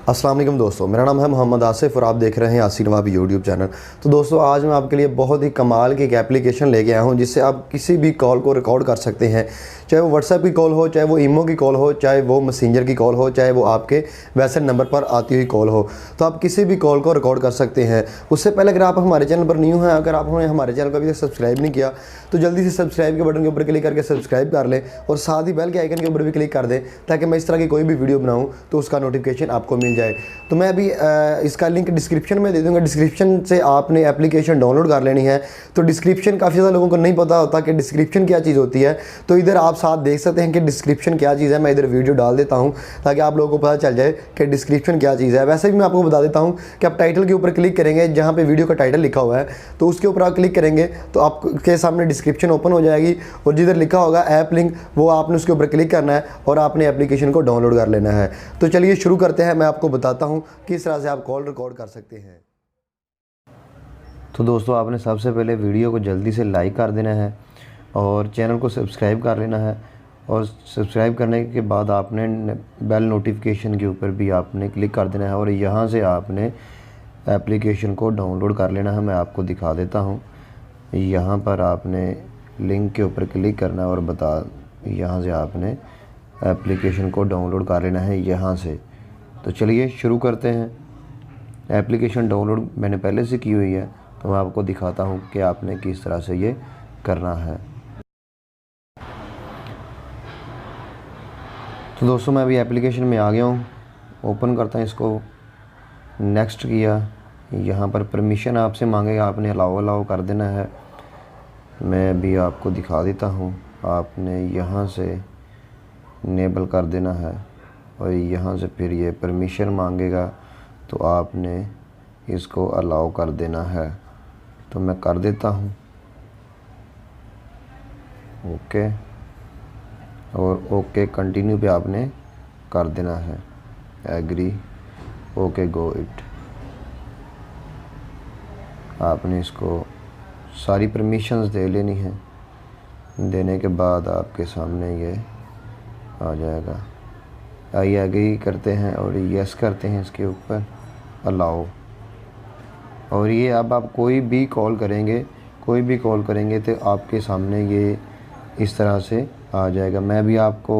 अस्सलाम वालेकुम दोस्तों, मेरा नाम है मोहम्मद आसिफ और आप देख रहे हैं यासीन नवाबी यूट्यूब चैनल। तो दोस्तों आज मैं आपके लिए बहुत ही कमाल की एक एप्लीकेशन लेके आया हूं जिससे आप किसी भी कॉल को रिकॉर्ड कर सकते हैं, चाहे वो व्हाट्सएप की कॉल हो, चाहे वो ईमो की कॉल हो, चाहे वो मैसेंजर की कॉल हो, चाहे वो आपके वैसे नंबर पर आती हुई कॉल हो। तो आप किसी भी कॉल को रिकॉर्ड कर सकते हैं। उससे पहले अगर आप हमारे चैनल पर न्यू हैं, अगर आपने हमारे चैनल को अभी तक सब्सक्राइब नहीं किया तो जल्दी से सब्सक्राइब के बटन के ऊपर क्लिक करके सब्सक्राइब कर लें और साथ ही बेल के आइकन के ऊपर भी क्लिक कर दें ताकि मैं इस तरह की कोई भी वीडियो बनाऊँ तो उसका नोटिफिकेशन आपको मिल जाए। तो मैं अभी इसका लिंक डिस्क्रिप्शन में दे दूंगा। डिस्क्रिप्शन से आपने एप्लीकेशन डाउनलोड कर लेनी है। तो डिस्क्रिप्शन काफ़ी ज़्यादा लोगों को नहीं पता होता कि डिस्क्रिप्शन क्या चीज़ होती है, तो इधर आप साथ देख सकते हैं कि डिस्क्रिप्शन क्या चीज़ है। मैं इधर वीडियो डाल देता हूं ताकि आप लोगों को पता चल जाए कि डिस्क्रिप्शन क्या चीज़ है। वैसे भी मैं आपको बता देता हूं कि आप टाइटल के ऊपर क्लिक करेंगे, जहाँ पर वीडियो का टाइटल लिखा हुआ है तो उसके ऊपर आप क्लिक करेंगे तो आपके सामने डिस्क्रिप्शन ओपन हो जाएगी और जिधर लिखा होगा ऐप लिंक वो आपने उसके ऊपर क्लिक करना है और आपने एप्लीकेशन को डाउनलोड कर लेना है। तो चलिए शुरू करते हैं। मैं आपको बताता हूँ किस तरह से आप कॉल रिकॉर्ड कर सकते हैं। तो दोस्तों आपने सबसे पहले वीडियो को जल्दी से लाइक कर देना है और चैनल को सब्सक्राइब कर लेना है और सब्सक्राइब करने के बाद आपने बेल नोटिफिकेशन के ऊपर भी आपने क्लिक कर देना है और यहाँ से आपने एप्लीकेशन को डाउनलोड कर लेना है। मैं आपको दिखा देता हूँ। यहाँ पर आपने लिंक के ऊपर क्लिक करना है और यहाँ से आपने एप्लीकेशन को डाउनलोड कर लेना है यहाँ से। तो चलिए शुरू करते हैं। एप्लीकेशन डाउनलोड मैंने पहले से की हुई है तो मैं आपको दिखाता हूँ कि आपने किस तरह से ये करना है। तो दोस्तों मैं अभी एप्लीकेशन में आ गया हूँ। ओपन करता हूँ इसको। नेक्स्ट किया। यहाँ पर परमिशन आपसे मांगेगा, आपने अलाउ कर देना है। मैं अभी आपको दिखा देता हूँ। आपने यहाँ से इनेबल कर देना है और यहाँ से फिर ये परमिशन मांगेगा तो आपने इसको अलाउ कर देना है। तो मैं कर देता हूँ ओके, और ओके कंटिन्यू पे आपने कर देना है। Agree, okay, go it. आपने इसको सारी परमिशंस दे लेनी है। देने के बाद आपके सामने ये आ जाएगा। आइए एग्री करते हैं और यस करते हैं इसके ऊपर अलाउ। और ये अब आप कोई भी कॉल करेंगे तो आपके सामने ये इस तरह से आ जाएगा। मैं भी आपको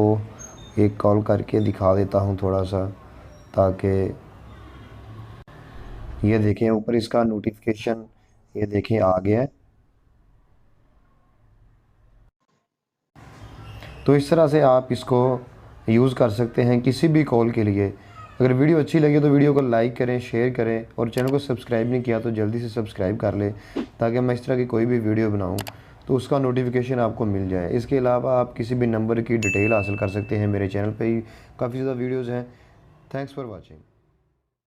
एक कॉल करके दिखा देता हूँ थोड़ा सा, ताकि ये देखें ऊपर इसका नोटिफिकेशन, ये देखें आ गया है। तो इस तरह से आप इसको यूज़ कर सकते हैं किसी भी कॉल के लिए। अगर वीडियो अच्छी लगी तो वीडियो को लाइक करें, शेयर करें और चैनल को सब्सक्राइब नहीं किया तो जल्दी से सब्सक्राइब कर लें ताकि मैं इस तरह की कोई भी वीडियो बनाऊं तो उसका नोटिफिकेशन आपको मिल जाए। इसके अलावा आप किसी भी नंबर की डिटेल हासिल कर सकते हैं। मेरे चैनल पे ही काफ़ी ज़्यादा वीडियोज़ हैं। Thanks for watching.